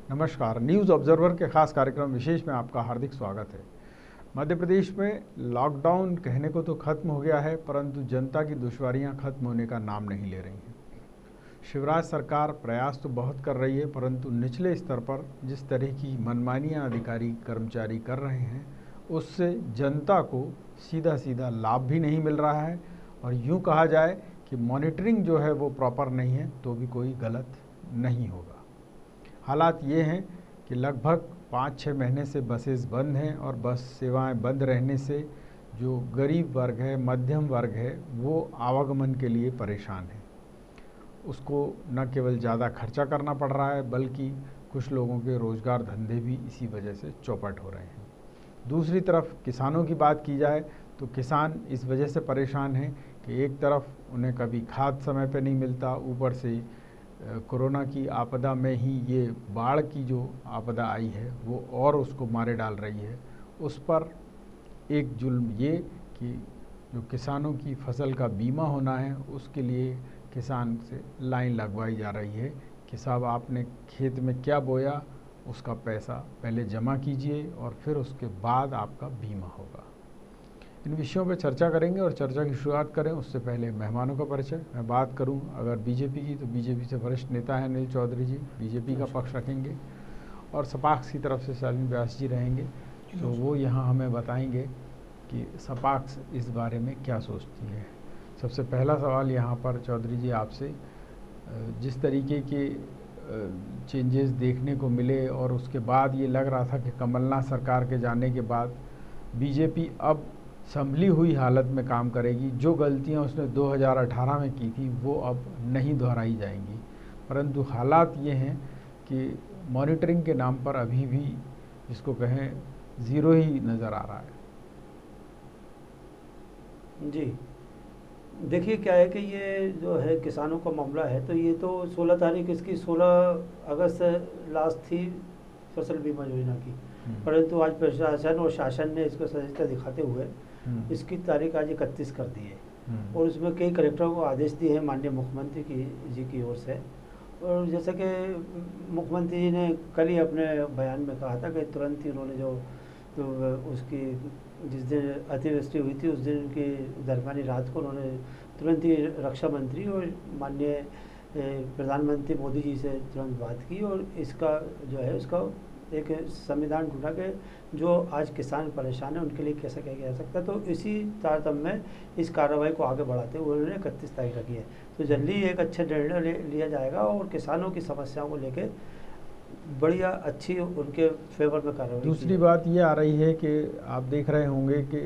नमस्कार, news observer के खास कार्यक्रम विशेष में आपका हार्दिक स्वागत है। मध्य प्रदेश में लॉकडाउन कहने को तो ख़त्म हो गया है, परंतु जनता की दुश्वारियां ख़त्म होने का नाम नहीं ले रही हैं। शिवराज सरकार प्रयास तो बहुत कर रही है, परंतु निचले स्तर पर जिस तरह की मनमानियां अधिकारी कर्मचारी कर रहे हैं, उससे जनता को सीधा सीधा लाभ भी नहीं मिल रहा है। और यूँ कहा जाए कि मॉनिटरिंग जो है वो प्रॉपर नहीं है तो भी कोई गलत नहीं होगा। हालात ये हैं कि लगभग 5-6 महीने से बसेस बंद हैं और बस सेवाएं बंद रहने से जो गरीब वर्ग है, मध्यम वर्ग है, वो आवागमन के लिए परेशान है। उसको न केवल ज़्यादा खर्चा करना पड़ रहा है, बल्कि कुछ लोगों के रोज़गार धंधे भी इसी वजह से चौपट हो रहे हैं। दूसरी तरफ किसानों की बात की जाए तो किसान इस वजह से परेशान हैं कि एक तरफ उन्हें कभी खाद समय पे नहीं मिलता, ऊपर से कोरोना की आपदा में ही ये बाढ़ की जो आपदा आई है वो और उसको मारे डाल रही है। उस पर एक जुल्म ये कि जो किसानों की फसल का बीमा होना है उसके लिए किसान से लाइन लगवाई जा रही है कि साहब आपने खेत में क्या बोया उसका पैसा पहले जमा कीजिए और फिर उसके बाद आपका बीमा होगा। इन विषयों पर चर्चा करेंगे और चर्चा की शुरुआत करें उससे पहले मेहमानों का परिचय। मैं बात करूं अगर बीजेपी की तो बीजेपी से वरिष्ठ नेता हैं अनिल चौधरी जी, बीजेपी का पक्ष रखेंगे, और सपाक्स की तरफ से शालिनी व्यास जी रहेंगे। तो वो यहाँ हमें बताएंगे कि सपाक्स इस बारे में क्या सोचती है। सबसे पहला सवाल यहाँ पर चौधरी जी आपसे, जिस तरीके के चेंजेस देखने को मिले और उसके बाद ये लग रहा था कि कमलनाथ सरकार के जाने के बाद बीजेपी अब संभली हुई हालत में काम करेगी, जो गलतियां उसने 2018 में की थी वो अब नहीं दोहराई जाएंगी, परंतु हालात ये हैं कि मॉनिटरिंग के नाम पर अभी भी जिसको कहें ज़ीरो ही नज़र आ रहा है। जी देखिए, क्या है कि ये जो है किसानों का मामला है, तो ये तो 16 तारीख इसकी 16 अगस्त लास्ट थी फसल बीमा योजना की, परंतु आज प्रशासन और शासन ने इसको सजगता दिखाते हुए इसकी तारीख आज 31 कर दी है और उसमें कई कलेक्टरों को आदेश दिए हैं माननीय मुख्यमंत्री जी की ओर से। और जैसे कि मुख्यमंत्री जी ने कल ही अपने बयान में कहा था कि तुरंत ही उन्होंने जो तो उसकी जिस दिन अतिवृष्टि हुई थी उस दिन की दरमियानी रात को उन्होंने तुरंत ही रक्षा मंत्री और माननीय प्रधानमंत्री मोदी जी से तुरंत बात की और इसका जो है उसका एक संविधान ढूंढा कि जो आज किसान परेशान है उनके लिए कैसे किया जा सकता है। तो इसी तारतम्य में इस कार्रवाई को आगे बढ़ाते हुए उन्होंने 31 तारीख रखी है। तो जल्दी एक अच्छा निर्णय लिया जाएगा और किसानों की समस्याओं को लेकर बढ़िया अच्छी उनके फेवर में कार्रवाई। दूसरी बात ये आ रही है कि आप देख रहे होंगे कि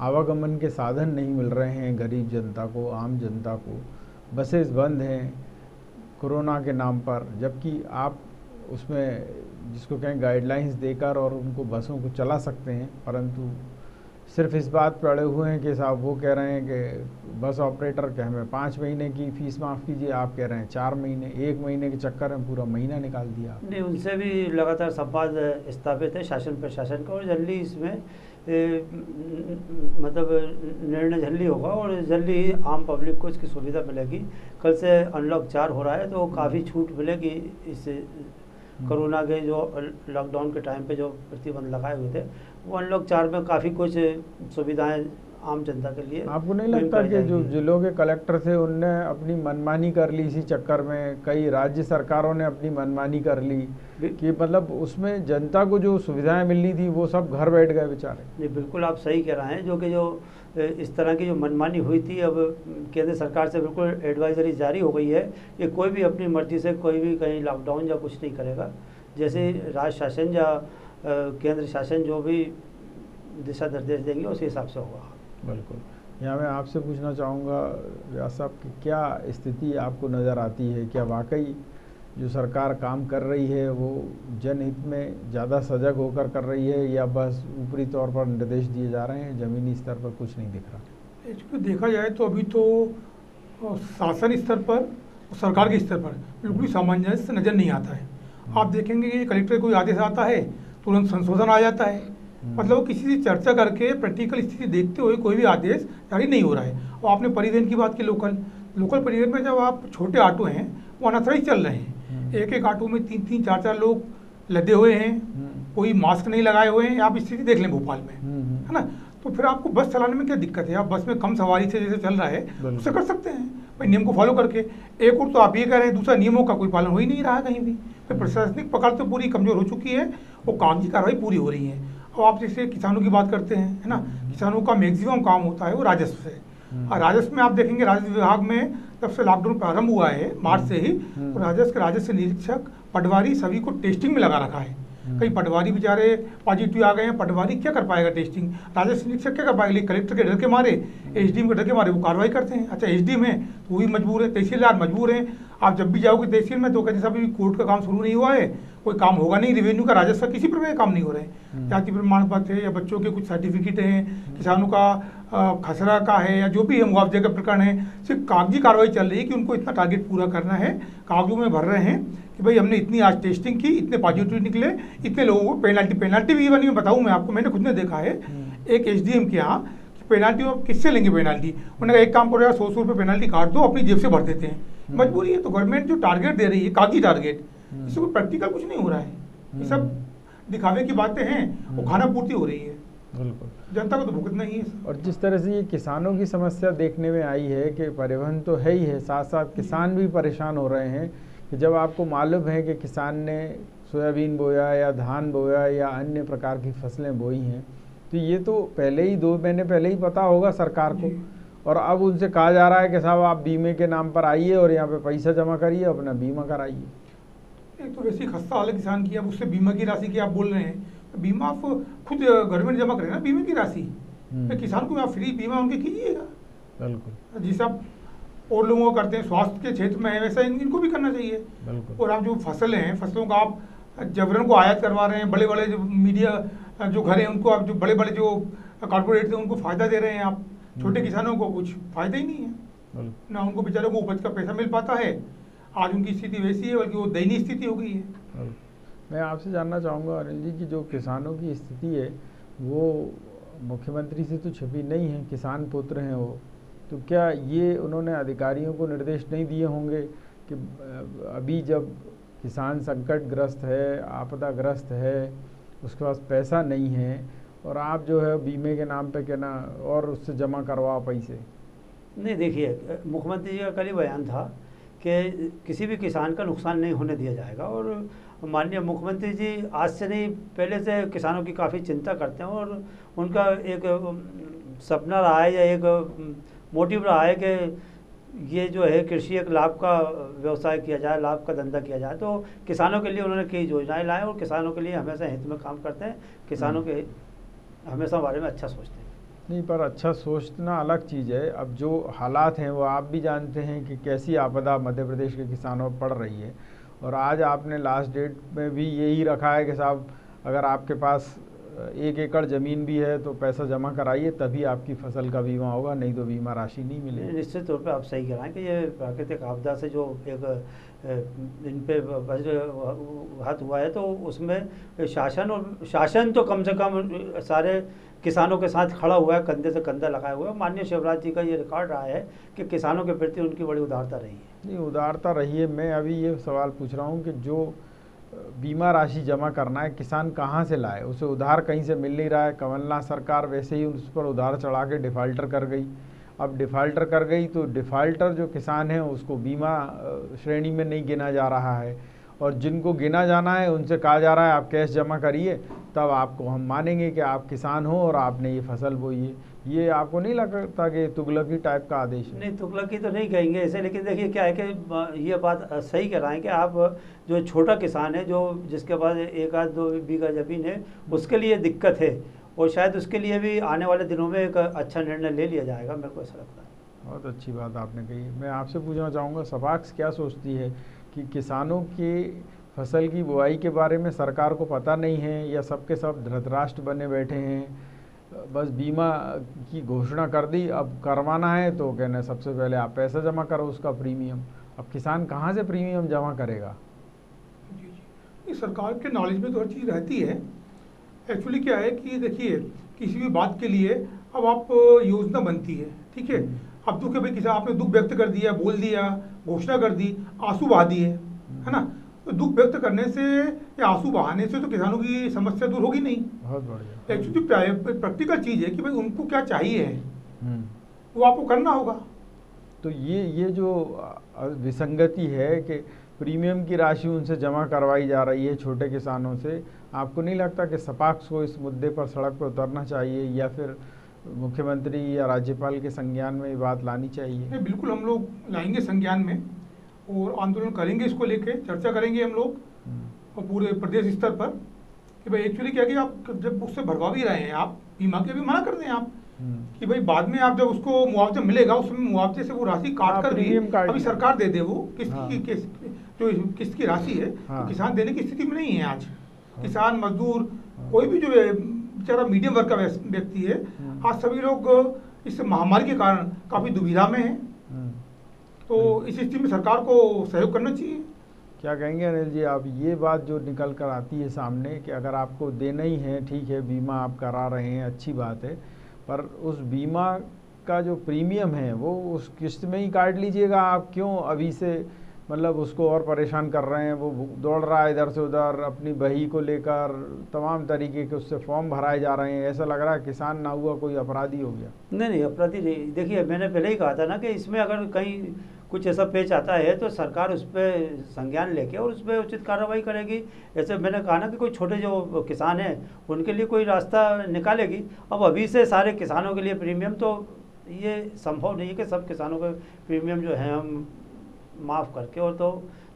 आवागमन के साधन नहीं मिल रहे हैं गरीब जनता को, आम जनता को। बसेस बंद हैं कोरोना के नाम पर, जबकि आप उसमें जिसको कहें गाइडलाइंस देकर और उनको बसों को चला सकते हैं, परंतु सिर्फ इस बात पर अड़े हुए हैं कि साहब वो कह रहे हैं कि बस ऑपरेटर के हमें 5 महीने की फ़ीस माफ़ कीजिए, आप कह रहे हैं 4 महीने, 1 महीने के चक्कर में पूरा महीना निकाल दिया। नहीं, उनसे भी लगातार संवाद स्थापित है शासन प्रशासन का और जल्दी इसमें मतलब निर्णय जल्दी होगा और जल्दी आम पब्लिक को इसकी सुविधा मिलेगी। कल से अनलॉक 4 हो रहा है तो काफ़ी छूट मिलेगी। इस कोरोना के जो लॉकडाउन के टाइम पे जो प्रतिबंध लगाए हुए थे वो अनलॉक 4 में काफ़ी कुछ सुविधाएं आम जनता के लिए। आपको नहीं लगता कि जो जिलों के कलेक्टर थे उनने अपनी मनमानी कर ली इसी चक्कर में? कई राज्य सरकारों ने अपनी मनमानी कर ली कि मतलब उसमें जनता को जो सुविधाएं मिलनी थी वो सब घर बैठ गए बेचारे। जी बिल्कुल, आप सही कह रहे हैं। जो इस तरह की जो मनमानी हुई थी, अब केंद्र सरकार से बिल्कुल एडवाइजरी जारी हो गई है कि कोई भी अपनी मर्जी से कोई भी कहीं लॉकडाउन या कुछ नहीं करेगा। जैसे राज्य शासन या केंद्र शासन जो भी दिशा निर्देश देंगे उसी हिसाब से होगा। बिल्कुल। यहाँ मैं आपसे पूछना चाहूँगा व्यास साहब कि क्या स्थिति आपको नज़र आती है? क्या वाकई जो सरकार काम कर रही है वो जनहित में ज़्यादा सजग होकर कर रही है या बस ऊपरी तौर पर निर्देश दिए जा रहे हैं, ज़मीनी स्तर पर कुछ नहीं दिख रहा? इसको देखा जाए तो अभी तो शासन स्तर पर और सरकार के स्तर पर बिल्कुल सामंजस्य नज़र नहीं आता है। आप देखेंगे कि कलेक्टर कोई आदेश आता है तुरंत संशोधन आ जाता है, मतलब किसी से चर्चा करके प्रैक्टिकल स्थिति देखते हुए कोई भी आदेश जारी नहीं हो रहा है। और आपने परिवहन की बात की, लोकल परिवहन में जब आप छोटे ऑटो हैं वो अनाथराइज चल रहे हैं, एक एक ऑटो में 3-3, 4-4 लोग लदे हुए हैं, कोई मास्क नहीं लगाए हुए हैं। आप स्थिति देख लें भोपाल में, है ना। तो फिर आपको बस चलाने में क्या दिक्कत है? आप बस में कम सवारी से जैसे चल रहा है उससे कर सकते हैं भाई, नियम को फॉलो करके। एक और तो आप ये कह रहे हैं, दूसरा नियमों का कोई पालन हो ही नहीं रहा कहीं भी। तो प्रशासनिक पकड़ तो पूरी कमजोर हो चुकी है, वो कागजी कार्रवाई पूरी हो रही है। अब आप जैसे किसानों की बात करते हैं, है ना, किसानों का मैक्सिमम काम होता है वो राजस्व से। और राजस्व में आप देखेंगे राजस्व विभाग में जब से लॉकडाउन प्रारंभ हुआ है मार्च से ही, तो राजस्व निरीक्षक पटवारी सभी को टेस्टिंग में लगा रखा है। कई पटवारी बेचारे पॉजिटिव आ गए हैं, पटवारी क्या कर पाएगा टेस्टिंग, राजस्व निरीक्षक क्या कर पाएगा? कलेक्टर के डर के मारे, एसडीएम के डर के मारे वो कार्रवाई करते हैं। अच्छा एसडीएम है तो वो भी मजबूर है, तहसीलदार मजबूर हैं। आप जब भी जाओगे तहसील में तो कहते हैं अभी कोर्ट का काम शुरू नहीं हुआ है, कोई काम होगा नहीं, रेवेन्यू का राजस्व किसी प्रकार का काम नहीं हो रहे हैं। जाति प्रमाण पत्र है या बच्चों के कुछ सर्टिफिकेट हैं, किसानों का खसरा का है या जो भी है मुआवजे का प्रकरण है, सिर्फ कागजी कार्रवाई चल रही है कि उनको इतना टारगेट पूरा करना है। कागजों में भर रहे हैं कि भाई हमने इतनी आज टेस्टिंग की, इतने पॉजिटिव निकले, इतने लोगों को पेनल्टी भी बनी। मैं बताऊँ मैं आपको, मैंने खुद ने देखा है एक एसडीएम के यहाँ पेनल्टी आप किससे लेंगे पेनल्टी? उन्होंने एक काम करो यार 100 रुपये पेनल्टी काट दो, अपनी जेब से भर देते हैं। मजबूरी है। तो गवर्नमेंट जो टारगेट दे रही है कागजी टारगेट, इससे कोई प्रैक्टिकल कुछ नहीं हो रहा है, ये सब दिखावे की बातें हैं, वो खाना पूर्ति हो रही है, बिल्कुल जनता को तो भुगतना ही है। और जिस तरह से ये किसानों की समस्या देखने में आई है कि परिवहन तो है ही है, साथ साथ किसान भी परेशान हो रहे हैं कि जब आपको मालूम है कि किसान ने सोयाबीन बोया या धान बोया या अन्य प्रकार की फसलें बोई हैं, तो ये तो पहले ही 2 महीने पहले ही पता होगा सरकार को, और अब उनसे कहा जा रहा है कि साहब आप बीमे के नाम पर आइए और यहाँ पे पैसा जमा करिए, अपना बीमा कराइए। एक तो वैसे ही खस्ता हाल है किसान की, अब उससे बीमा की राशि की आप बोल रहे हैं, बीमा आप खुद गवर्नमेंट जमा करें ना बीमे की राशि, तो किसान को आप फ्री बीमा उनके कीजिएगा। बिल्कुल, जिस आप और लोगों को करते हैं स्वास्थ्य के क्षेत्र में है वैसा इनको भी करना चाहिए। और आप जो फसलें हैं, फसलों का आप जबरन को आयात करवा रहे हैं, बड़े बड़े जो मीडिया जो घर हैं उनको आप, जो बड़े बड़े जो कॉर्पोरेट थे उनको फ़ायदा दे रहे हैं आप, छोटे किसानों को कुछ फ़ायदा ही नहीं है ना, उनको बेचारों को उपज का पैसा मिल पाता है। आज उनकी स्थिति वैसी है, बल्कि वो दयनीय स्थिति हो गई है। मैं आपसे जानना चाहूँगा अनिल जी कि जो किसानों की स्थिति है वो मुख्यमंत्री से तो छिपी नहीं है, किसान पुत्र हैं वो, तो क्या ये उन्होंने अधिकारियों को निर्देश नहीं दिए होंगे कि अभी जब किसान संकटग्रस्त है, आपदाग्रस्त है, उसके पास पैसा नहीं है और आप जो है बीमे के नाम पे कहना और उससे जमा करवाओ पैसे? नहीं, देखिए मुख्यमंत्री जी का कल ही बयान था कि किसी भी किसान का नुकसान नहीं होने दिया जाएगा, और माननीय मुख्यमंत्री जी आज से नहीं पहले से किसानों की काफ़ी चिंता करते हैं, और उनका एक सपना रहा है या एक मोटिव रहा है कि ये जो है कृषि एक लाभ का व्यवसाय किया जाए, लाभ का धंधा किया जाए। तो किसानों के लिए उन्होंने कई योजनाएं लाए और किसानों के लिए हमेशा हित में काम करते हैं, किसानों के हमेशा बारे में अच्छा सोचते हैं। नहीं, पर अच्छा सोचना अलग चीज़ है। अब जो हालात हैं वो आप भी जानते हैं कि कैसी आपदा मध्य प्रदेश के किसानों पर पड़ रही है, और आज आपने लास्ट डेट में भी यही रखा है कि साहब अगर आपके पास 1 एकड़ ज़मीन भी है तो पैसा जमा कराइए, तभी आपकी फसल का बीमा होगा, नहीं तो बीमा राशि नहीं मिलेगी। निश्चित तौर पे आप सही कह रहे हैं कि ये प्राकृतिक आपदा से जो एक इन पे वज्रघात हुआ है, तो उसमें शासन तो कम से कम सारे किसानों के साथ खड़ा हुआ है, कंधे से कंधा लगाए हुआ है। माननीय शिवराज जी का ये रिकॉर्ड रहा है कि किसानों के प्रति उनकी बड़ी उदारता रही है। नहीं, उदारता रही है। मैं अभी ये सवाल पूछ रहा हूँ कि जो बीमा राशि जमा करना है किसान कहाँ से लाए? उसे उधार कहीं से मिल नहीं रहा है। कमलनाथ सरकार वैसे ही उस पर उधार चढ़ा के डिफ़ाल्टर कर गई। अब डिफ़ाल्टर कर गई तो डिफ़ाल्टर जो किसान है उसको बीमा श्रेणी में नहीं गिना जा रहा है, और जिनको गिना जाना है उनसे कहा जा रहा है आप कैश जमा करिए तब आपको हम मानेंगे कि आप किसान हो और आपने ये फसल बोई है। ये आपको नहीं लगता कि तुगलकी टाइप का आदेश है? नहीं, तुगलकी तो नहीं कहेंगे ऐसे, लेकिन देखिए क्या है कि ये बात सही कह रहे हैं कि आप जो छोटा किसान है, जो जिसके पास 1-2 बीघा ज़मीन है, उसके लिए दिक्कत है, और शायद उसके लिए भी आने वाले दिनों में एक अच्छा निर्णय ले लिया जाएगा, मेरे को ऐसा लगता है। बहुत अच्छी बात आपने कही। मैं आपसे पूछना चाहूँगा, सपाक्स क्या सोचती है कि किसानों की फसल की बुआई के बारे में सरकार को पता नहीं है, या सबके सब धृतराष्ट्र बने बैठे हैं, बस बीमा की घोषणा कर दी, अब करवाना है तो कहना सबसे पहले आप पैसा जमा करो उसका प्रीमियम। अब किसान कहाँ से प्रीमियम जमा करेगा? जी जी, सरकार के नॉलेज में तो हर चीज़ रहती है। एक्चुअली क्या है कि देखिए किसी भी बात के लिए अब आप योजना बनती है, ठीक है। अब दुख है भाई, किसी आपने दुख व्यक्त कर दिया, बोल दिया, घोषणा कर दी, आंसू बहा दिए, है ना, तो दुख व्यक्त करने से या आंसू बहाने से तो किसानों की समस्या दूर होगी नहीं। बहुत बढ़िया। एक्चुअली प्रैक्टिकल चीज़ है कि भाई उनको क्या चाहिए है, हम्म। वो आपको करना होगा। तो ये जो विसंगति है कि प्रीमियम की राशि उनसे जमा करवाई जा रही है छोटे किसानों से, आपको नहीं लगता कि सपाक्स को इस मुद्दे पर सड़क पर उतरना चाहिए या फिर मुख्यमंत्री या राज्यपाल के संज्ञान में ये बात लानी चाहिए? नहीं, बिल्कुल हम लोग लाएंगे संज्ञान में और आंदोलन करेंगे, इसको लेके चर्चा करेंगे हम लोग और पूरे प्रदेश स्तर पर कि भाई एक्चुअली क्या कि आप जब उससे भरवा भी रहे हैं, आप बीमा के भी मना कर दें आप कि भाई बाद में आप जब उसको मुआवजा मिलेगा उसमें मुआवजे से वो राशि काट कर भी अभी सरकार दे दे वो जो किस्त की राशि है, तो किसान देने की स्थिति में नहीं है आज। किसान, मजदूर, कोई भी जो बेचारा मीडियम वर्ग का व्यक्ति है, आज सभी लोग इस महामारी के कारण काफी दुविधा में हैं। तो इस स्थिति में सरकार को सहयोग करना चाहिए। क्या कहेंगे अनिल जी आप, ये बात जो निकल कर आती है सामने कि अगर आपको देना ही है, ठीक है बीमा आप करा रहे हैं, अच्छी बात है, पर उस बीमा का जो प्रीमियम है वो उस किस्त में ही काट लीजिएगा, आप क्यों अभी से मतलब उसको और परेशान कर रहे हैं? वो दौड़ रहा है इधर से उधर, अपनी बही को लेकर तमाम तरीके के उससे फॉर्म भराए जा रहे हैं, ऐसा लग रहा है किसान ना हुआ कोई अपराधी हो गया। नहीं, अपराधी नहीं। देखिए मैंने पहले ही कहा था ना कि इसमें अगर कहीं कुछ ऐसा पेच आता है तो सरकार उस पर संज्ञान लेके और उस पर उचित कार्रवाई करेगी। ऐसे मैंने कहा ना कि कोई छोटे जो किसान हैं उनके लिए कोई रास्ता निकालेगी। अब अभी से सारे किसानों के लिए प्रीमियम, तो ये संभव नहीं है कि सब किसानों के प्रीमियम जो है हम माफ़ करके, और तो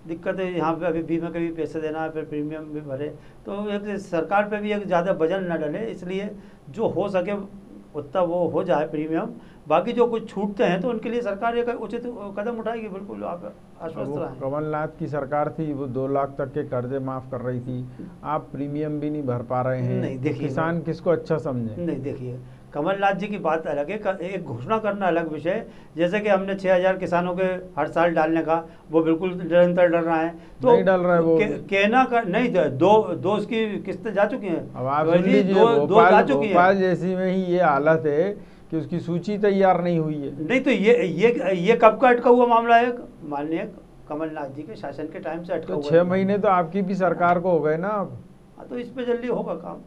दिक्कत है यहाँ पे अभी बीमा के भी पैसे देना है, फिर प्रीमियम भी भरे, तो एक सरकार पे भी एक ज़्यादा वजन न डले, इसलिए जो हो सके उतना वो हो जाए प्रीमियम। बाकी जो कुछ छूटते हैं तो उनके लिए सरकार एक उचित कदम उठाएगी, बिल्कुल आप आश्वस्त रहें। कमलनाथ की सरकार थी, वो 2 लाख तक के कर्जे माफ़ कर रही थी, आप प्रीमियम भी नहीं भर पा रहे हैं। नहीं देखिए, किसान किसको अच्छा समझे? नहीं देखिए, कमलनाथ जी की बात अलग है, एक घोषणा करना अलग विषय। जैसे कि हमने 6000 किसानों के हर साल डालने का, वो बिल्कुल निरंतर डल रहा है, तो नहीं डल रहा है वो कहना का नहीं, दो उसकी किस्तें जा चुकी हैं। अब आप सुन लीजिए, भोपाल जैसी में ही ये हालत है कि उसकी सूची तैयार नहीं हुई है। नहीं तो ये कब का अटका हुआ मामला है? माननीय कमलनाथ जी के शासन के टाइम से अटका हुआ। 6 महीने तो आपकी भी सरकार को हो गए ना अब। तो इस पे जल्दी होगा काम।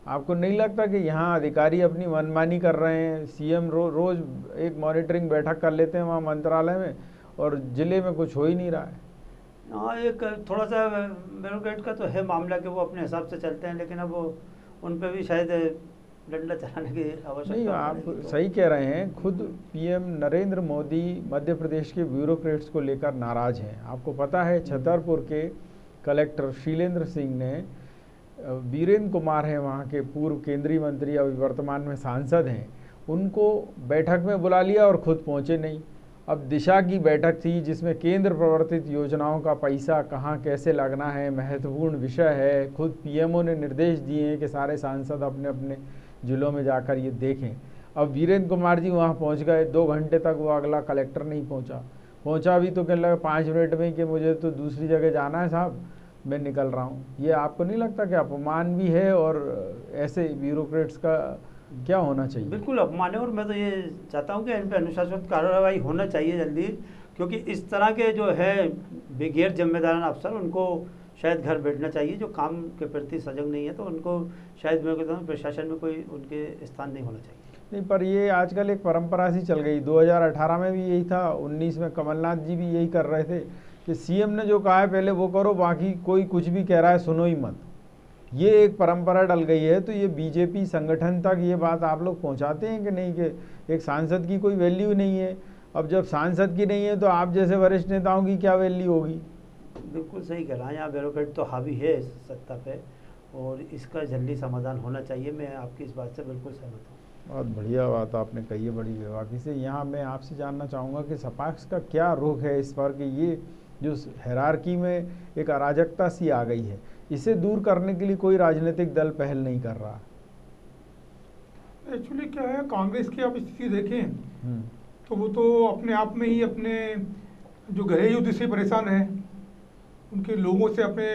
आपको नहीं लगता कि यहाँ अधिकारी अपनी मनमानी कर रहे हैं? सीएम रोज एक मॉनिटरिंग बैठक कर लेते हैं वहाँ मंत्रालय में और जिले में कुछ हो ही नहीं रहा है। हाँ, एक थोड़ा सा ब्यूरोक्रेट का तो है मामला कि वो अपने हिसाब से चलते हैं, लेकिन अब उन पे भी शायद डंडा चलाने की आवश्यकता नहीं। आप सही कह रहे हैं, खुद पीएम नरेंद्र मोदी मध्य प्रदेश के ब्यूरोक्रेट्स को लेकर नाराज हैं। आपको पता है छतरपुर के कलेक्टर शीलेंद्र सिंह ने वीरेंद्र कुमार हैं वहाँ के पूर्व केंद्रीय मंत्री, अभी वर्तमान में सांसद हैं, उनको बैठक में बुला लिया और खुद पहुँचे नहीं। अब दिशा की बैठक थी जिसमें केंद्र प्रवर्तित योजनाओं का पैसा कहाँ कैसे लगना है महत्वपूर्ण विषय है। खुद पीएमओ ने निर्देश दिए हैं कि सारे सांसद अपने अपने जिलों में जाकर ये देखें। अब वीरेंद्र कुमार जी वहाँ पहुँच गए, 2 घंटे तक वो अगला कलेक्टर नहीं पहुँचा भी तो कहने लगा 5 मिनट में कि मुझे तो दूसरी जगह जाना है साहब, मैं निकल रहा हूँ। ये आपको नहीं लगता कि अपमान भी है और ऐसे ब्यूरोक्रेट्स का क्या होना चाहिए? बिल्कुल अपमान है, और मैं तो ये चाहता हूँ कि इन पर अनुशासित कार्रवाई होना चाहिए जल्दी, क्योंकि इस तरह के जो है गैर जिम्मेदाराना अफसर, उनको शायद घर बैठना चाहिए। जो काम के प्रति सजग नहीं है तो उनको शायद मैं कहता हूँ प्रशासन में कोई उनके स्थान नहीं होना चाहिए। नहीं, पर ये आजकल एक परंपरा सी चल गई। 2018 में भी यही था, 19 में कमलनाथ जी भी यही कर रहे थे कि सीएम ने जो कहा है पहले वो करो, बाकी कोई कुछ भी कह रहा है सुनो ही मत। ये एक परंपरा डल गई है। तो ये बीजेपी संगठन तक ये बात आप लोग पहुंचाते हैं कि नहीं कि एक सांसद की कोई वैल्यू नहीं है? अब जब सांसद की नहीं है तो आप जैसे वरिष्ठ नेताओं की क्या वैल्यू होगी? बिल्कुल सही कह रहा है, यहाँ ब्यूरोक्रेट तो हावी है इस सत्ता पे, और इसका जल्दी समाधान होना चाहिए। मैं आपकी इस बात से बिल्कुल सहमत हूँ। बहुत बढ़िया बात आपने कही है, बड़ी बेबाकी से। यहाँ मैं आपसे जानना चाहूँगा कि सपाक्स का क्या रुख है इस पर कि ये जो हायरार्की में एक अराजकता सी आ गई है, इसे दूर करने के लिए कोई राजनीतिक दल पहल नहीं कर रहा? एक्चुअली क्या है, कांग्रेस की आप स्थिति देखें तो वो तो अपने आप में ही अपने जो गृह युद्ध से परेशान है, उनके लोगों से, अपने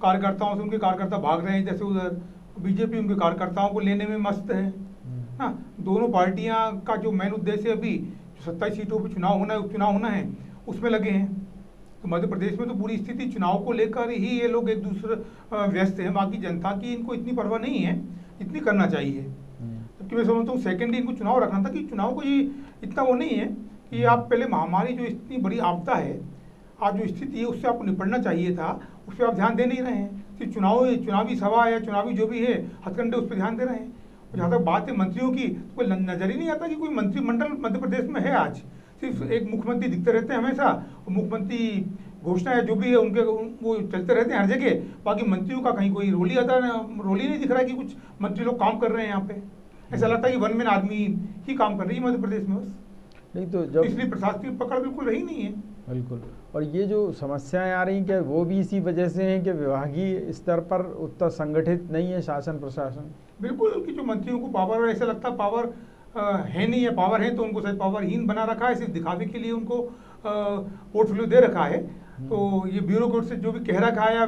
कार्यकर्ताओं से, उनके कार्यकर्ता भाग रहे हैं इधर से उधर। बीजेपी उनके कार्यकर्ताओं को लेने में मस्त है ना। दोनों पार्टियां का जो मेन उद्देश्य अभी जो 27 सीटों पर चुनाव होना है, उपचुनाव होना है, उसमें लगे हैं। तो मध्य प्रदेश में तो पूरी स्थिति चुनाव को लेकर ही ये लोग एक दूसरे व्यस्त हैं, बाकी जनता की इनको इतनी परवाह नहीं है जितनी करना चाहिए। जबकि मैं समझता हूँ सेकेंडरी इनको चुनाव रखना था, कि चुनाव को ये इतना वो नहीं है कि आप पहले महामारी जो इतनी बड़ी आपदा है, आज जो स्थिति है उससे आपको निपटना चाहिए था, उस पर आप ध्यान दे नहीं रहे हैं। सिर्फ चुनावी सभा या चुनावी जो भी है हथकंडे उस पर ध्यान दे रहे हैं। जहाँ तक बात है मंत्रियों की, तो कोई नजर ही नहीं आता कि कोई मंत्रिमंडल मध्य प्रदेश में है। आज सिर्फ एक मुख्यमंत्री दिखते रहते हैं हमेशा, और मुख्यमंत्री घोषणा है जो भी है उनके वो चलते रहते हैं हर जगह, बाकी मंत्रियों का कहीं कोई रोल ही नहीं दिख रहा है कि कुछ मंत्री लोग काम कर रहे हैं यहाँ पे। ऐसा लगता है कि वन मैन आर्मी ही काम कर रही है मध्य प्रदेश में बस। नहीं तो जब इसलिए प्रशासनिक पकड़ बिल्कुल रही नहीं है। बिल्कुल, और ये जो समस्याएं आ रही क्या वो भी इसी वजह से हैं कि विभागीय स्तर पर उतना संगठित नहीं है शासन प्रशासन। बिल्कुल, कि जो मंत्रियों को पावर, ऐसा लगता है पावर है नहीं है, पावर है तो उनको शायद पावरहीन बना रखा है, सिर्फ दिखावे के लिए उनको पोर्टफोलियो दे रखा है। तो ये ब्यूरोक्रेट से जो भी कह रखा है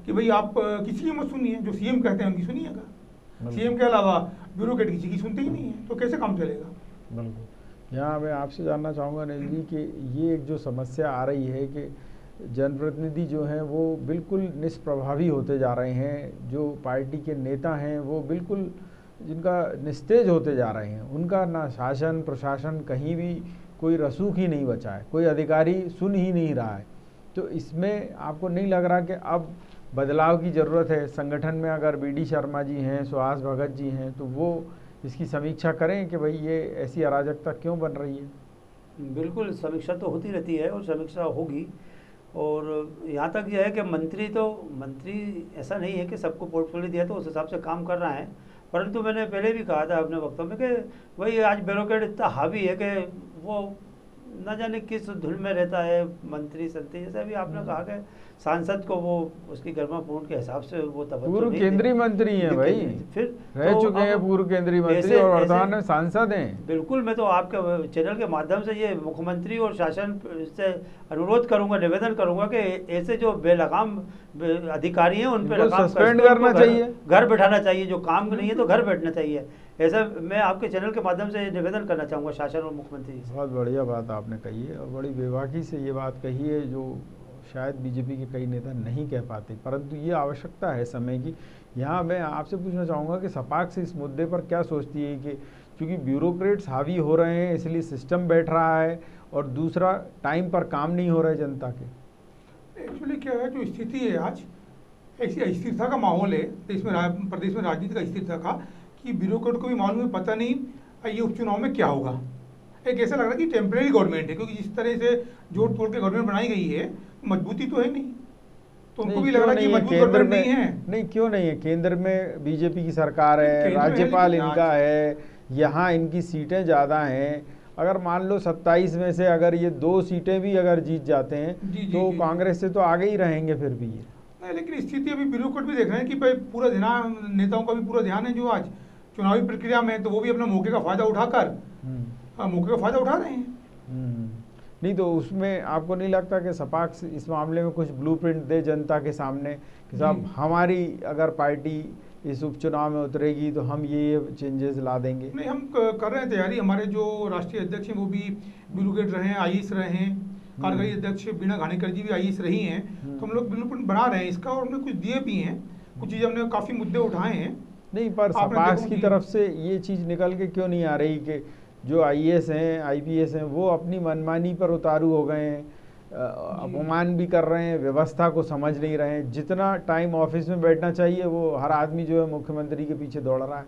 कि भाई आप किसी की मत सुनिए, जो सीएम कहते हैं उनकी सुनिएगा, सीएम के अलावा ब्यूरोक्रेट किसी की सुनते ही नहीं है, तो कैसे काम चलेगा। बिल्कुल, यहाँ मैं आपसे जानना चाहूँगा अनिल जी कि ये एक जो समस्या आ रही है कि जनप्रतिनिधि जो हैं वो बिल्कुल निष्प्रभावी होते जा रहे हैं, जो पार्टी के नेता हैं वो बिल्कुल जिनका निस्तेज होते जा रहे हैं, उनका ना शासन प्रशासन कहीं भी कोई रसूख ही नहीं बचा है, कोई अधिकारी सुन ही नहीं रहा है। तो इसमें आपको नहीं लग रहा कि अब बदलाव की ज़रूरत है? संगठन में अगर बीडी शर्मा जी हैं, सुहास भगत जी हैं, तो वो इसकी समीक्षा करें कि भाई ये ऐसी अराजकता क्यों बन रही है। बिल्कुल, समीक्षा तो होती रहती है और समीक्षा होगी। और यहाँ तक यह है कि मंत्री ऐसा नहीं है कि सबको पोर्टफोलियो दिया तो उस हिसाब से काम कर रहा है, परंतु मैंने पहले भी कहा था अपने वक्तों में कि वही आज ब्यूरोक्रेट इतना हावी है कि वो न जाने किस धुन में रहता है। मंत्री संत्री जैसे अभी आपने कहा कि सांसद को वो उसकी गर्मापूर्ण के हिसाब से वो पूर्व केंद्रीय मंत्री हैं भाई, फिर रह चुके हैं पूर्व केंद्रीय मंत्री और वर्तमान में सांसद हैं। बिल्कुल, मैं तो आपके चैनल के माध्यम से ये मुख्यमंत्री और शासन से अनुरोध करूंगा, निवेदन करूंगा कि ऐसे जो बेलगाम अधिकारी हैं उन पर सस्पेंड करना चाहिए, घर बैठाना चाहिए, जो काम नहीं है तो घर बैठना चाहिए। ऐसा मैं आपके चैनल के माध्यम से निवेदन करना चाहूँगा शासन और मुख्यमंत्री से। बहुत बढ़िया बात आपने कही है और बड़ी बेबाकी से ये बात कही है जो शायद बीजेपी के कई नेता नहीं कह पाते, परंतु ये आवश्यकता है समय की। यहाँ मैं आपसे पूछना चाहूँगा कि सपाक्स इस मुद्दे पर क्या सोचती है कि क्योंकि ब्यूरोक्रेट्स हावी हो रहे हैं इसलिए सिस्टम बैठ रहा है, और दूसरा टाइम पर काम नहीं हो रहा है जनता के। एक्चुअली क्या है, जो स्थिति है आज ऐसी अस्थिरता का माहौल है प्रदेश में राजनीति का अस्थिरता का, कि ब्यूरोक्रेट को भी मालूम है पता नहीं ये उपचुनाव में क्या होगा। एक ऐसा लग रहा है कि टेम्परेरी गवर्नमेंट है, क्योंकि जिस तरह से जोड़ तोड़ के गवर्नमेंट बनाई गई है मजबूती तो है नहीं, तो उनको भी लग रहा है कि मजबूत गवर्नमेंट नहीं है। नहीं, क्यों नहीं है? केंद्र में बीजेपी की सरकार है, राज्यपाल इनका है, यहाँ इनकी सीटें ज़्यादा हैं। अगर मान लो 27 में से अगर ये 2 सीटें भी अगर जीत जाते हैं तो कांग्रेस से तो आगे ही रहेंगे फिर भी ये नहीं। लेकिन स्थिति अभी ब्यूरोक्रेट भी देख रहे हैं कि भाई पूरा ध्यान, नेताओं का भी पूरा ध्यान है जो आज चुनावी प्रक्रिया में, तो वो भी अपना मौके का फायदा उठाकर मौके का फायदा उठा रहे हैं। नहीं तो उसमें आपको नहीं लगता कि सपाक्स इस मामले में कुछ ब्लूप्रिंट दे जनता के सामने कि साहब हमारी अगर पार्टी इस उपचुनाव में उतरेगी तो हम ये चेंजेस ला देंगे? नहीं, हम कर रहे हैं तैयारी। हमारे जो राष्ट्रीय अध्यक्ष हैं वो भी ब्यूरोक्रेट रहे हैं, आईएएस रहे हैं, कार्यकारी अध्यक्ष बीणा घाणेकर जी भी आईएएस रही हैं, तो हम लोग ब्लूप्रिंट बना रहे हैं इसका, और हमने कुछ दिए भी हैं, कुछ चीज़ हमने काफ़ी मुद्दे उठाए हैं। नहीं, पर सपाक्स की तरफ से ये चीज़ निकल के क्यों नहीं आ रही कि जो आईएएस हैं आईपीएस हैं वो अपनी मनमानी पर उतारू हो गए हैं, अपमान भी कर रहे हैं, व्यवस्था को समझ नहीं रहे हैं। जितना टाइम ऑफिस में बैठना चाहिए वो हर आदमी जो है मुख्यमंत्री के पीछे दौड़ रहा है,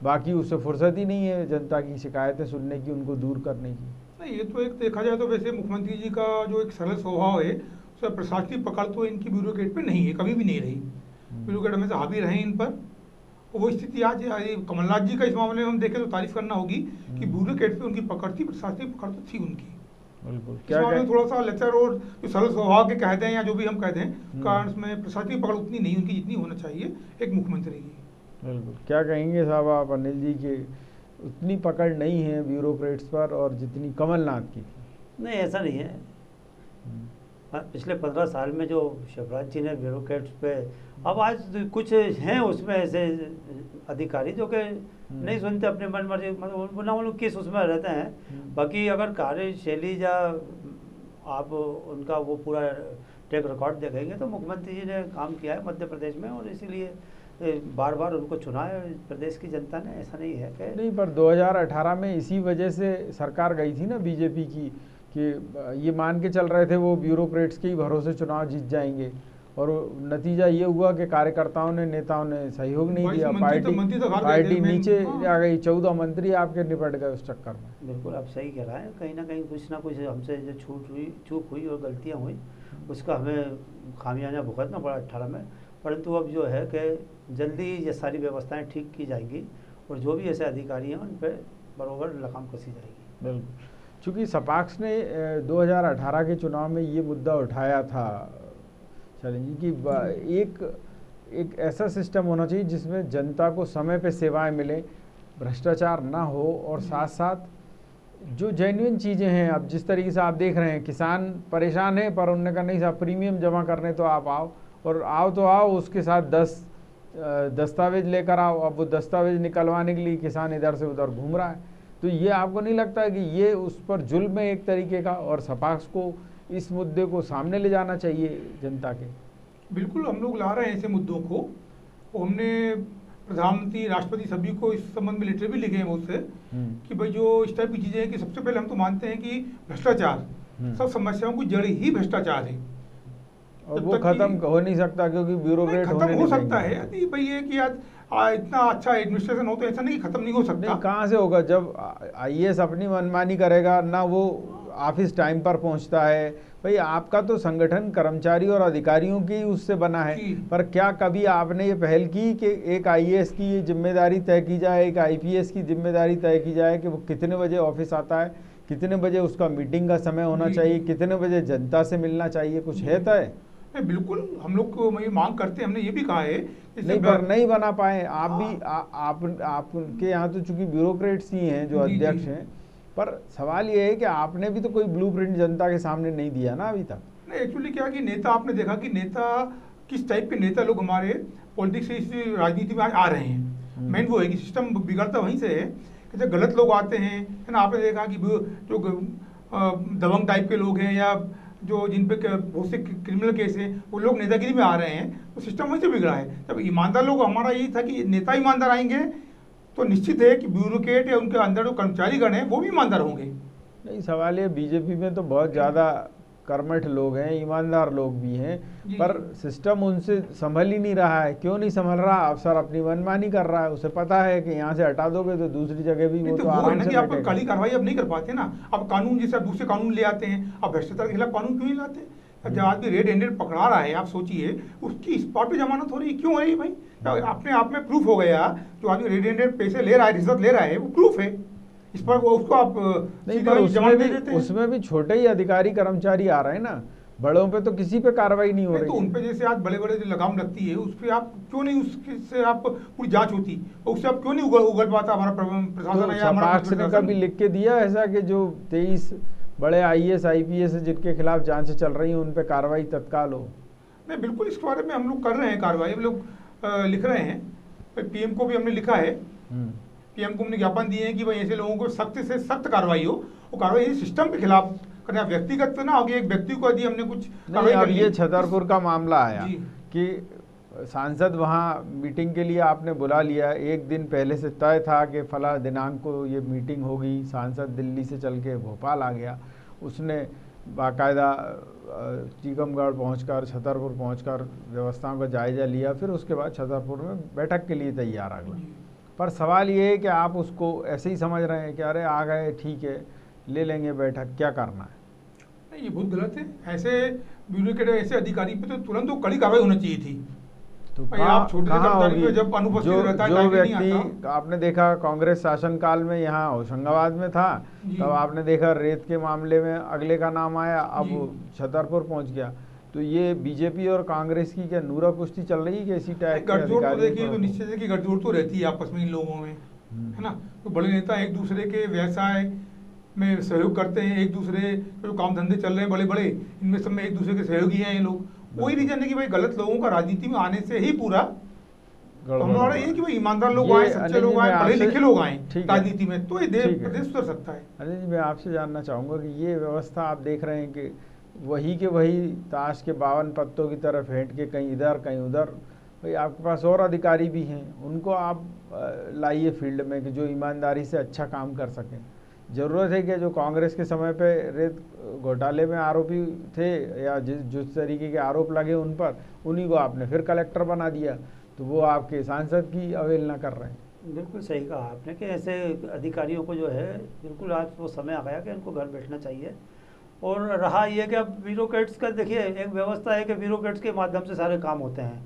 बाकी उससे फुर्सत ही नहीं है जनता की शिकायतें सुनने की, उनको दूर करने की। नहीं, ये तो एक देखा जाए तो वैसे मुख्यमंत्री जी का जो एक सरल स्वभाव है, उसका प्रशासनिक पकड़ तो इनकी ब्यूरोक्रेट पे नहीं है, कभी भी नहीं रही। ब्यूरोक्रेट हमेशा हावी रहे इन पर। वो स्थिति आज कमलनाथ जी का इस मामले में हम देखें तो तारीफ करना होगी कि ब्यूरोक्रेट पे उनकी पकड़ थी, प्रशासनिक पकड़ तो थी उनकी। बिल्कुल, क्या थोड़ा सा लेक्चर और जो सरल स्वभाव के कहते हैं या जो भी हम कहते हैं, कारण में प्रशासनिक पकड़ उतनी नहीं उनकी जितनी होना चाहिए एक मुख्यमंत्री की। बिल्कुल, क्या कहेंगे साहब आप अनिल जी के उतनी पकड़ नहीं है ब्यूरोक्रेट्स पर और जितनी कमलनाथ की? नहीं, ऐसा नहीं है। पिछले 15 साल में जो शिवराज जी ने ब्यूरोक्रेट्स पे, अब आज कुछ हैं उसमें ऐसे अधिकारी जो कि नहीं सुनते, अपने मन मर्जी, मतलब ना वो लोग किस उसमें रहते हैं। बाकी अगर कार्यशैली या आप उनका वो पूरा ट्रैक रिकॉर्ड देखेंगे तो मुख्यमंत्री जी ने काम किया है मध्य प्रदेश में, और इसीलिए बार बार उनको चुना है प्रदेश की जनता ने। ऐसा नहीं है कि नहीं, पर 2018 में इसी वजह से सरकार गई थी ना बीजेपी की, कि ये मान के चल रहे थे वो ब्यूरोक्रेट्स के ही भरोसे चुनाव जीत जाएंगे, और नतीजा ये हुआ कि कार्यकर्ताओं ने, नेताओं ने सहयोग नहीं दिया, पार्टी नीचे आ गई, 14 मंत्री आपके निपट गए उस चक्कर में। बिल्कुल आप सही कह रहा है, कहीं ना कहीं कुछ ना कुछ हमसे जो चूक हुई और गलतियाँ हुई, उसका हमें खामियाजा भुगतना पड़ा 18 में। परंतु अब जो है कि जल्दी ये सारी व्यवस्थाएं ठीक की जाएंगी, और जो भी ऐसे अधिकारी हैं उन पर बराबर लगाम कसी जाएगी। बिल्कुल, चूँकि सपाक्स ने 2018 के चुनाव में ये मुद्दा उठाया था शैलेंद्र जी कि एक ऐसा सिस्टम होना चाहिए जिसमें जनता को समय पे सेवाएं मिले, भ्रष्टाचार ना हो, और साथ साथ जो जेन्युइन चीज़ें हैं, अब जिस तरीके से आप देख रहे हैं किसान परेशान है, पर उन्होंने कहा नहीं साहब प्रीमियम जमा करने तो आप आओ, और आओ तो आओ, उसके साथ 10 दस्तावेज लेकर आओ। अब वो दस्तावेज निकलवाने के लिए किसान इधर से उधर घूम रहा है। तो ये आपको नहीं लगता है कि ये उस पर जुल्म है एक तरीके का, और सपाक्स को इस मुद्दे को सामने ले जाना चाहिए जनता के? बिल्कुल, हम लोग ला रहे हैं ऐसे मुद्दों को, और हमने प्रधानमंत्री, राष्ट्रपति सभी को इस संबंध में लेटर भी लिखे हैं बहुत से, कि भाई जो इस टाइप की चीज़ें हैं कि सबसे पहले हम तो मानते हैं कि भ्रष्टाचार, सब समस्याओं की जड़ ही भ्रष्टाचार है, और वो खत्म हो नहीं सकता क्योंकि ब्यूरोक्रेट खत्म हो सकता है। यदि भाई ये कि आज इतना अच्छा एडमिनिस्ट्रेशन हो तो ऐसा नहीं कि खत्म नहीं हो सकता। नहीं, कहाँ से होगा जब आईएएस अपनी मनमानी करेगा ना, वो ऑफिस टाइम पर पहुंचता है। भाई आपका तो संगठन कर्मचारी और अधिकारियों की उससे बना है, पर क्या कभी आपने ये पहल की कि एक आईएएस की ये जिम्मेदारी तय की जाए, एक आईपीएस की जिम्मेदारी तय की जाए कि वो कितने बजे ऑफिस आता है, कितने बजे उसका मीटिंग का समय होना चाहिए, कितने बजे जनता से मिलना चाहिए, कुछ है तय? बिल्कुल, हम लोग को मांग करते हैं, हमने ये भी कहा है नहीं, पर नहीं बना पाए। आप भी आपके यहाँ तो चूंकि ब्यूरोक्रेट्स ही हैं जो अध्यक्ष हैं, पर सवाल ये है कि आपने भी तो कोई ब्लूप्रिंट जनता के सामने नहीं दिया ना अभी तक। नहीं, एक्चुअली क्या कि नेता, आपने देखा कि नेता किस टाइप के नेता लोग हमारे पॉलिटिक्स से, इस राजनीति में आ रहे हैं। मेन वो है कि सिस्टम बिगड़ता वहीं से है कि जब गलत लोग आते हैं, है ना। आपने देखा कि जो दबंग टाइप के लोग हैं या जो जिन पे बहुत से क्रिमिनल केस हैं, वो लोग नेतागिरी में आ रहे हैं, तो सिस्टम वहीं से बिगड़ा है। जब ईमानदार लोग, हमारा यही था कि नेता ईमानदार आएंगे तो निश्चित है कि ब्यूरोक्रेट या उनके अंदर जो कर्मचारीगण हैं वो भी ईमानदार होंगे। नहीं, सवाल ये बीजेपी में तो बहुत ज़्यादा कर्मठ लोग हैं, ईमानदार लोग भी हैं, पर सिस्टम उनसे संभल ही नहीं रहा है। क्यों नहीं संभल रहा? अफसर अपनी मनमानी कर रहा है, उसे पता है कि यहाँ से हटा दोगे तो दूसरी जगह भी वो तो आराम से आप काली कार्रवाई अब नहीं कर पाते ना। अब कानून जैसे दूसरे कानून ले आते हैं, अब भ्रष्टाचार के खिलाफ कानून क्यों नहीं लाते? जब आदमी रेड हैंडेड पकड़ा रहा है, आप सोचिए उसकी स्पॉट पे जमानत हो रही है, क्यों हो रही है भाई? अपने आप में प्रूफ हो गया, जो आदमी रेड हैंडेड पैसे ले रहा है, रिश्वत ले रहा है, वो प्रूफ है। इस पर उसको आप नहीं, पर उसमें भी छोटे ही अधिकारी कर्मचारी आ रहे हैं ना, बड़ों पे तो किसी पे कार्रवाई नहीं हो रही। तो उन पे जैसे आज बड़े बड़े जो लगाम लगती है, उस पर आप क्यों नहीं, उससे आप पूरी जांच होती, और उससे आप क्यों नहीं उगल पाता हमारा प्रशासन? सपाक्स ने कभी लिख के दिया ऐसा कि जो 23 बड़े आईएएस आईपीएस जिनके खिलाफ जांचें चल रही हैं उन पे कार्रवाई तत्काल हो? नहीं, बिल्कुल इस बारे में हम लोग कर रहे हैं कार्रवाई, हम लोग लिख रहे हैं, पीएम को भी हमने लिखा है, पीएम को हमने ज्ञापन दिए हैं कि भाई ऐसे लोगों को सख्त से सख्त कार्रवाई हो। वो कार्रवाई सिस्टम के खिलाफ करना, व्यक्तिगत तो ना होगी, एक व्यक्ति को यदि हमने कुछ नहीं। अब ये छतरपुर का मामला आया कि सांसद वहाँ मीटिंग के लिए आपने बुला लिया, एक दिन पहले से तय था कि फला दिनांक को ये मीटिंग होगी, सांसद दिल्ली से चल के भोपाल आ गया, उसने बाकायदा टीकमगढ़ पहुंचकर, छतरपुर पहुंचकर व्यवस्थाओं का जायजा लिया, फिर उसके बाद छतरपुर में बैठक के लिए तैयार आ गया। पर सवाल ये है कि आप उसको ऐसे ही समझ रहे हैं कि अरे आ गए, ठीक है ले लेंगे बैठक, क्या करना है? नहीं, ये बहुत गलत है। ऐसे ब्यूरोक्रेट, ऐसे अधिकारी पे तो तुरंत तो कड़ी कार्रवाई होनी चाहिए थी। तो आप छोटे से जब अनुपस्थित रहता है, जो व्यक्ति आपने देखा कांग्रेस शासनकाल में यहाँ होशंगाबाद में था, तब आपने देखा रेत के मामले में अगले का नाम आया, अब छतरपुर पहुंच गया। तो ये बीजेपी और कांग्रेस की क्या नूरा कुश्ती चल रही है कि इसी टाइप के गठजोड़ तो देखिए, तो निश्चित है कि गठजोड़ तो रहती है आपस में इन लोगों में, है ना। तो बड़े नेता एक दूसरे के व्यवसाय में सहयोग करते हैं, एक दूसरे जो काम धंधे चल रहे हैं बड़े बड़े, इनमें सब में एक दूसरे के सहयोगी हैं ये लोग। वही रीजन है कि भाई गलत लोगों का राजनीति में आने से ही पूरा हमारा ये कि भाई ईमानदार लोग आए, सच्चे लोग आए, पढ़े लिखे लोग आए राजनीति में, तो ये प्रदेश सुधर सकता है। अनिल जी, मैं आपसे जानना चाहूँगा कि ये व्यवस्था आप देख रहे हैं कि वही के वही ताश के 52 पत्तों की तरह फेंट के कहीं इधर कहीं उधर। भाई आपके पास और अधिकारी भी हैं, उनको आप लाइए फील्ड में कि जो ईमानदारी से अच्छा काम कर सकें। ज़रूरत है कि जो कांग्रेस के समय पे रेत घोटाले में आरोपी थे या जिस तरीके के आरोप लगे उन पर, उन्हीं को आपने फिर कलेक्टर बना दिया, तो वो आपके सांसद की अवहेलना कर रहे हैं। बिल्कुल सही कहा आपने कि ऐसे अधिकारियों को जो है बिल्कुल आज वो समय आ गया कि उनको घर बैठना चाहिए। और रहा ये कि अब ब्यूरोक्रेट्स का देखिए, एक व्यवस्था है कि ब्यूरोक्रेट्स के माध्यम से सारे काम होते हैं।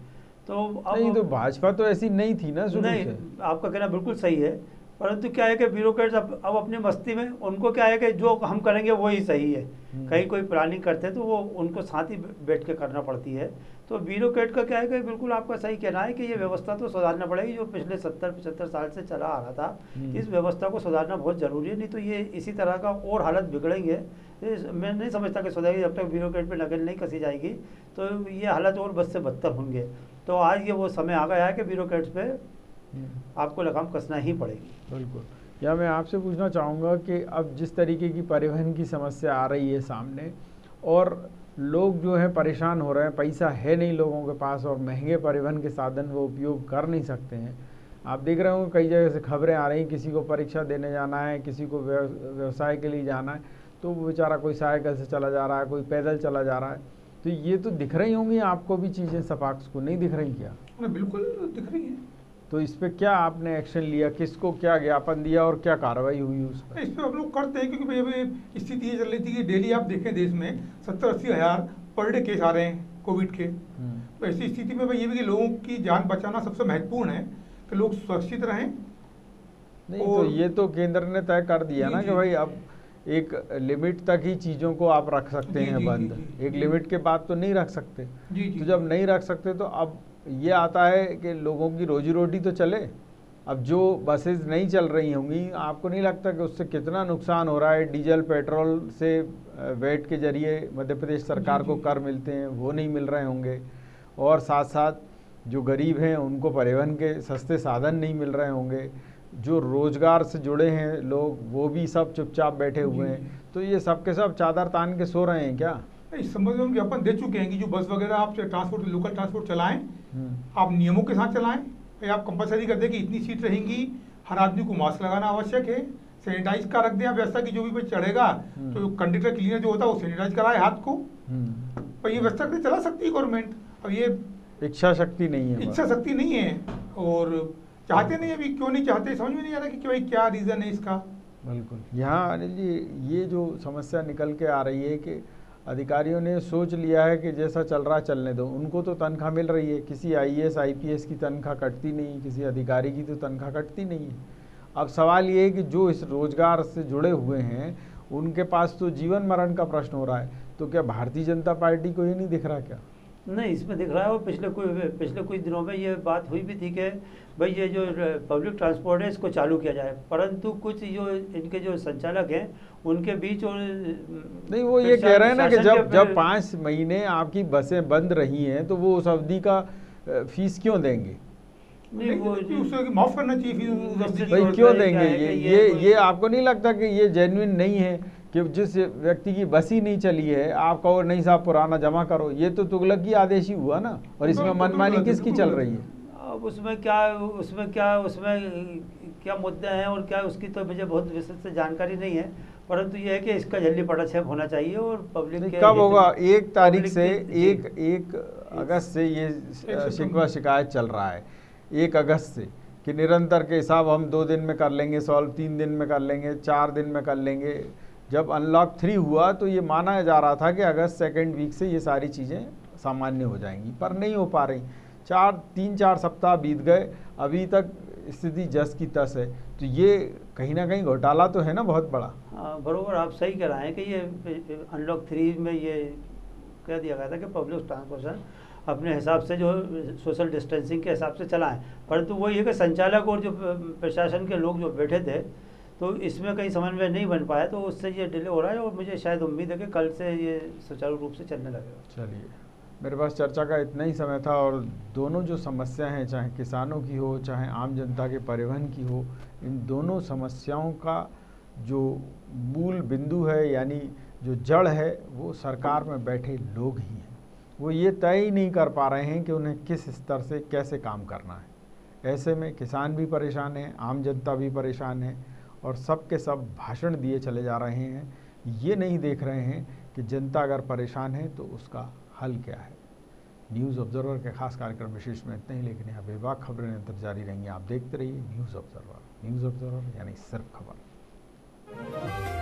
तो अब नहीं, तो भाजपा तो ऐसी नहीं थी ना शुरू नहीं, से। आपका कहना बिल्कुल सही है, परंतु क्या है कि ब्यूरोक्रेट्स अब अपनी मस्ती में उनको क्या है कि जो हम करेंगे वो ही सही है। कहीं कोई प्लानिंग करते हैं तो वो उनको साथ ही बैठ के करना पड़ती है। तो ब्यूरोक्रेट का क्या है कि बिल्कुल आपका सही कहना है कि ये व्यवस्था तो सुधारना पड़ेगी, जो पिछले 70-75 साल से चला आ रहा था। इस व्यवस्था को सुधारना बहुत ज़रूरी है, नहीं तो ये इसी तरह का और हालत बिगड़ेंगे। मैं नहीं समझता कि सुधरेगी जब तक ब्यूरोक्रेट पे नकेल नहीं कसी जाएगी, तो ये हालत और बद से बदतर होंगे। तो आज ये वो समय आ गया है कि ब्यूरोक्रेट्स पे आपको लगाम कसना ही पड़ेगी। बिल्कुल। या मैं आपसे पूछना चाहूँगा कि अब जिस तरीके की परिवहन की समस्या आ रही है सामने, और लोग जो है परेशान हो रहे हैं, पैसा है नहीं लोगों के पास और महंगे परिवहन के साधन वो उपयोग कर नहीं सकते हैं। आप देख रहे हो कई जगह से खबरें आ रही हैं, किसी को परीक्षा देने जाना है, किसी को व्यवसाय के लिए जाना है, तो वो बेचारा कोई साइकिल से चला जा रहा है, कोई पैदल चला जा रहा है। तो ये तो दिख रही होंगी आपको भी चीज़ें, सपाक्स को नहीं दिख रही क्या? बिल्कुल दिख रही है। तो इस पे क्या आपने एक्शन लिया, किसको क्या ज्ञापन दिया और क्या कार्रवाई हुई उस पर? इस पर हम लोग करते हैं, क्योंकि भाई अभी स्थिति ये चल रही थी कि डेली आप देखें देश में 70-80 हज़ार पर डे केस आ रहे हैं कोविड के। तो ऐसी स्थिति में भाई ये भी कि लोगों की जान बचाना सबसे महत्वपूर्ण है कि लोग सुरक्षित रहें। नहीं तो ये तो केंद्र ने तय कर दिया ना कि भाई अब एक लिमिट तक ही चीज़ों को आप रख सकते हैं बंद, एक लिमिट के बाद तो नहीं रख सकते। तो जब नहीं रख सकते तो अब ये आता है कि लोगों की रोजी रोटी तो चले। अब जो बसेज नहीं चल रही होंगी, आपको नहीं लगता कि उससे कितना नुकसान हो रहा है? डीजल पेट्रोल से वैट के जरिए मध्य प्रदेश सरकार को कर मिलते हैं, वो नहीं मिल रहे होंगे, और साथ साथ जो गरीब हैं उनको परिवहन के सस्ते साधन नहीं मिल रहे होंगे, जो रोजगार से जुड़े हैं लोग वो भी सब चुपचाप बैठे हुए हैं। तो ये सब के सब चादर तान के सो रहे हैं क्या? इस संबंध में हम ज्ञापन दे चुके हैं कि जो बस वगैरह आप ट्रांसपोर्ट, लोकल ट्रांसपोर्ट चलाएं, आप नियमों के साथ चलाएं। आप कंपलसरी कर दें कि इतनी सीट रहेंगी, हर आदमी को मास्क लगाना आवश्यक है, सैनिटाइज का रख दें व्यवस्था की, जो भी चढ़ेगा तो कंडक्टर क्लीनर जो होता है वो सैनिटाइज कराए हाथ को। पर ये व्यवस्था करके चला सकती है गवर्नमेंट। अब ये इच्छा शक्ति नहीं है, इच्छा शक्ति नहीं है और चाहते नहीं। अभी क्यों नहीं चाहते समझ में नहीं आ रहा कि भाई क्या रीज़न है इसका। बिल्कुल। यहाँ अनिल जी ये जो समस्या निकल के आ रही है कि अधिकारियों ने सोच लिया है कि जैसा चल रहा है चलने दो, उनको तो तनख्वाह मिल रही है, किसी IAS IPS की तनख्वाह कटती नहीं, किसी अधिकारी की तो तनख्वाह कटती नहीं है। अब सवाल ये है कि जो इस रोजगार से जुड़े हुए हैं उनके पास तो जीवन मरण का प्रश्न हो रहा है। तो क्या भारतीय जनता पार्टी को ये नहीं दिख रहा क्या? नहीं, इसमें दिख रहा है। और पिछले कुछ दिनों में ये बात हुई भी थी कि भाई ये जो पब्लिक ट्रांसपोर्ट है इसको चालू किया जाए, परंतु कुछ जो इनके जो संचालक हैं उनके बीच और नहीं, वो ये कह रहे हैं ना कि जब 5 महीने आपकी बसें बंद रही हैं तो वो उस अवधि का फीस क्यों देंगे? नहीं, वो माफ करना चाहिए भाई, क्यों देंगे? ये आपको नहीं लगता कि ये जेन्युइन नहीं है कि जिस व्यक्ति की बस ही नहीं चली है आप कहो नहीं साहब पुराना जमा करो? ये तो तुगलकी आदेश ही हुआ ना। और इसमें मनमानी किसकी चल रही है? अब उसमें क्या मुद्दे हैं और क्या उसकी तो मुझे बहुत विशेष जानकारी नहीं है, परंतु ये है कि इसका जल्दी पटाक्षेप होना चाहिए। और पब्लिक कब होगा? 1 तारीख से 1 अगस्त से ये शिकवा शिकायत चल रहा है, 1 अगस्त से, कि निरंतर के हिसाब हम 2 दिन में कर लेंगे सॉल्व, 3 दिन में कर लेंगे, 4 दिन में कर लेंगे। जब अनलॉक 3 हुआ तो ये माना जा रहा था कि अगस्त 2nd वीक से ये सारी चीज़ें सामान्य हो जाएंगी, पर नहीं हो पा रही। 3-4 सप्ताह बीत गए, अभी तक स्थिति जस की तस है। तो ये कहीं ना कहीं घोटाला तो है ना बहुत बड़ा। बरोबर, आप सही कह रहे हैं कि ये अनलॉक 3 में ये कह दिया गया था कि पब्लिक ट्रांसपोर्टेशन अपने हिसाब से जो सोशल डिस्टेंसिंग के हिसाब से चलाएं, परंतु वही है कि संचालक और जो प्रशासन के लोग जो बैठे थे तो इसमें कहीं समन्वय नहीं बन पाया, तो उससे ये डिले हो रहा है। और मुझे शायद उम्मीद है कि कल से ये सुचारू रूप से चलने लगेगा। चलिए, मेरे पास चर्चा का इतना ही समय था और दोनों जो समस्या हैं, चाहे किसानों की हो चाहे आम जनता के परिवहन की हो, इन दोनों समस्याओं का जो मूल बिंदु है, यानी जो जड़ है, वो सरकार में बैठे लोग ही हैं। वो ये तय ही नहीं कर पा रहे हैं कि उन्हें किस स्तर से कैसे काम करना है। ऐसे में किसान भी परेशान हैं, आम जनता भी परेशान है, और सब के सब भाषण दिए चले जा रहे हैं। ये नहीं देख रहे हैं कि जनता अगर परेशान है तो उसका हल क्या है। न्यूज़ ऑब्जर्वर के खास कार्यक्रम विशेष में इतने ही, लेकिन यहाँ बेबाक खबरें निरंतर जारी रहेंगी। आप देखते रहिए न्यूज़ ऑब्जर्वर। न्यूज़ ऑब्जर्वर यानी सिर्फ खबर।